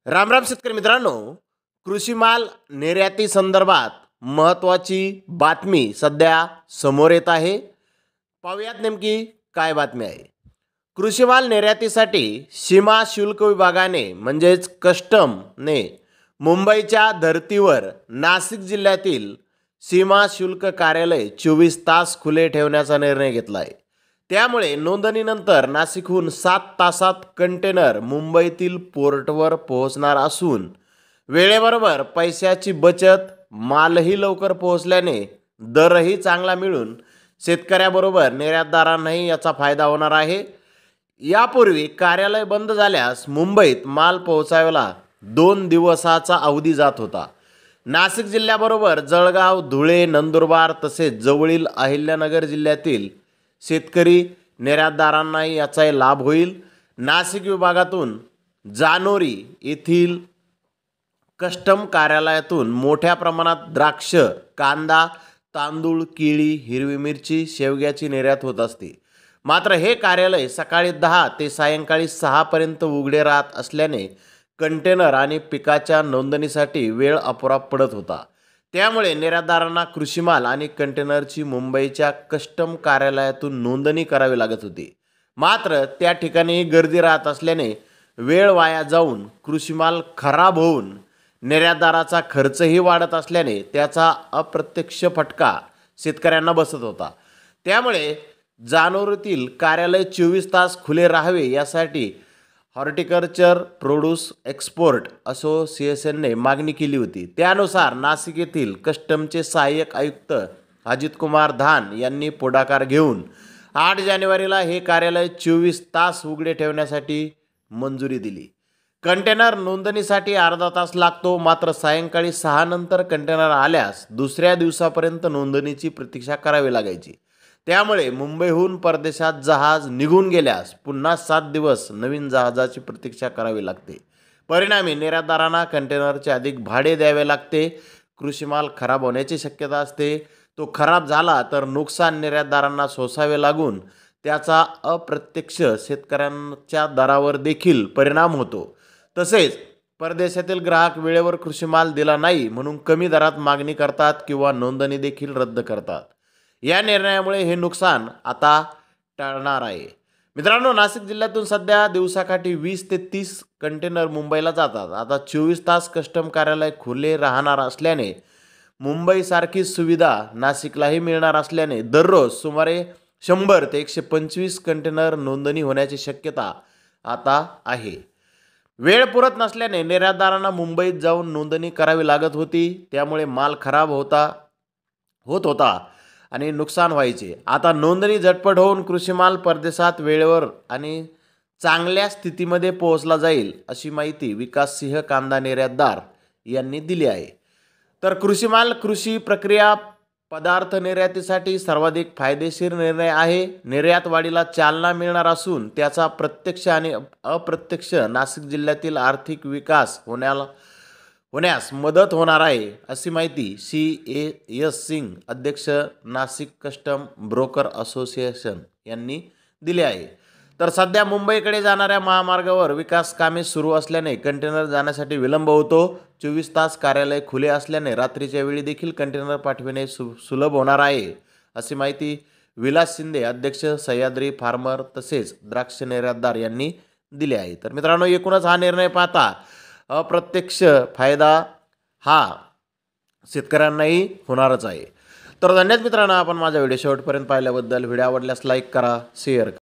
राम राम शेतकरी मित्रांनो, कृषी माल निर्याती संदर्भात महत्त्वाची बातमी सध्या समोर येत आहे. पाहूयात नेमकी काय बातमी आहे. कृषी माल निर्यातीसाठी सीमा शुल्क विभागाने म्हणजेच कस्टमने मुंबईच्या धर्तीवर नाशिक जिल्ह्यातील सीमा शुल्क कार्यालय 24 तास खुले ठेवण्याचा निर्णय घेतला आहे. त्यामुळे नोंदणीनंतर नाशिकहून 7 तासात कंटेनर मुंबईतील पोर्टवर पोहोचणार असून वेळेबरोबर पैशाची बचत, मालही लवकर पोहोचल्याने दरही चांगला मिळून शेतकऱ्याबरोबर निर्यातदारांनाही याचा फायदा होणार आहे. यापूर्वी कार्यालय बंद झाल्यास मुंबईत माल पोहोचायला 2 दिवसाचा अवधी जात होता. नाशिक जिल्ह्याबरोबर जळगाव, धुळे, नंदुरबार तसेच जवळील अहिल्यानगर जिल्ह्यातील शेतकरी निर्यातदारांनाही याचाही लाभ होईल. नाशिक विभागातून जानोरी येथील कस्टम कार्यालयातून मोठ्या प्रमाणात द्राक्ष, कांदा, तांदूळ, केळी, हिरवी मिरची, शेवग्याची निर्यात होत असते. मात्र हे कार्यालय सकाळी 10 ते सायंकाळी 6 पर्यंत उघडे राहत असल्याने कंटेनर आणि पिकाच्या नोंदणीसाठी वेळ अपुरा पडत होता. त्यामुळे निर्यातदारांना कृषी माल आणि कंटेनरची मुंबईच्या कस्टम कार्यालयातून नोंदणी करावी लागत होती. मात्र त्या ठिकाणी गर्दी राहत असल्याने वेळ वाया जाऊन कृषी माल खराब होऊन निर्यातदाराचा खर्चही वाढत असल्याने त्याचा अप्रत्यक्ष फटका शेतकऱ्यांना बसत होता. त्यामुळे जानोरीतील कार्यालय 24 तास खुले राहावे यासाठी हॉर्टिकल्चर प्रोड्यूस एक्सपोर्ट असोसिएशनने मागणी केली होती. त्यानुसार नाशिक येथील कस्टमचे सहाय्यक आयुक्त अजित कुमार धान यांनी पुढाकार घेऊन 8 जानेवारीला हे कार्यालय 24 तास उघडे ठेवण्यासाठी मंजुरी दिली. कंटेनर नोंदणीसाठी अर्धा तास लागतो. मात्र सायंकाळी 6 नंतर कंटेनर आल्यास दुसऱ्या दिवसापर्यंत नोंदणीची प्रतीक्षा करावी लागायची. त्यामुळे मुंबईहून परदेशात जहाज निघून गेल्यास पुन्हा 7 दिवस नवीन जहाजाची प्रतीक्षा करावी लागते. परिणामी निर्यातदारांना कंटेनरचे अधिक भाडे द्यावे लागते. कृषी माल खराब होण्याची शक्यता असते. तो खराब झाला तर नुकसान निर्यातदारांना सोसावे लागून त्याचा अप्रत्यक्ष शेतकऱ्यांच्या दरावर देखील परिणाम होतो. तसेच परदेशातील ग्राहक वेळेवर कृषी माल दिला नाही म्हणून कमी दरात मागणी करतात किंवा नोंदणी देखील रद्द करतात. या निर्णयामुळे हे नुकसान आता टळणार आहे. मित्रांनो, नाशिक जिल्ह्यातून सध्या दिवसाकाठी 20 ते 30 कंटेनर मुंबईला जातात. आता 24 तास कस्टम कार्यालय खुले राहणार असल्याने मुंबईसारखी सुविधा नाशिकलाही मिळणार असल्याने दररोज सुमारे 100 ते 125 कंटेनर नोंदणी होण्याची शक्यता आता आहे. वेळ पुरत नसल्याने निर्यातदारांना मुंबईत जाऊन नोंदणी करावी लागत होती. त्यामुळे माल खराब होत होता आणि नुकसान व्हायचे. आता नोंदणी झटपट होऊन कृषी माल परदेशात वेळेवर आणि चांगल्या स्थितीमध्ये पोहोचला जाईल अशी माहिती विकास सिंह कांदा निर्यातदार यांनी दिली आहे. तर कृषी माल कृषी प्रक्रिया पदार्थ निर्यातीसाठी सर्वाधिक फायदेशीर निर्णय आहे. निर्यात वाढीला चालना मिळणार असून त्याचा प्रत्यक्ष आणि अप्रत्यक्ष नाशिक जिल्ह्यातील आर्थिक विकास होण्यास मदत होणार आहे अशी माहिती CAS सिंग, अध्यक्ष नाशिक कस्टम ब्रोकर असोसिएशन यांनी दिली आहे. तर सध्या मुंबईकडे जाणाऱ्या महामार्गावर विकास कामे सुरू असल्याने कंटेनर जाण्यासाठी विलंब होतो. 24 तास कार्यालय खुले असल्याने रात्रीच्या वेळी देखील कंटेनर पाठविणे सुलभ होणार आहे अशी माहिती विलास शिंदे, अध्यक्ष सह्याद्री फार्मर तसेच द्राक्ष निर्यातदार यांनी दिली आहे. तर मित्रांनो, एकूणच हा निर्णय पाहता अप्रत्यक्ष फायदा हा शेतकऱ्यांनाही होणारच आहे. तर धन्यवाद मित्रांनो, आपण माझा व्हिडिओ शेवटपर्यंत पाहिल्याबद्दल. व्हिडिओ आवडल्यास लाईक करा, शेअर करा.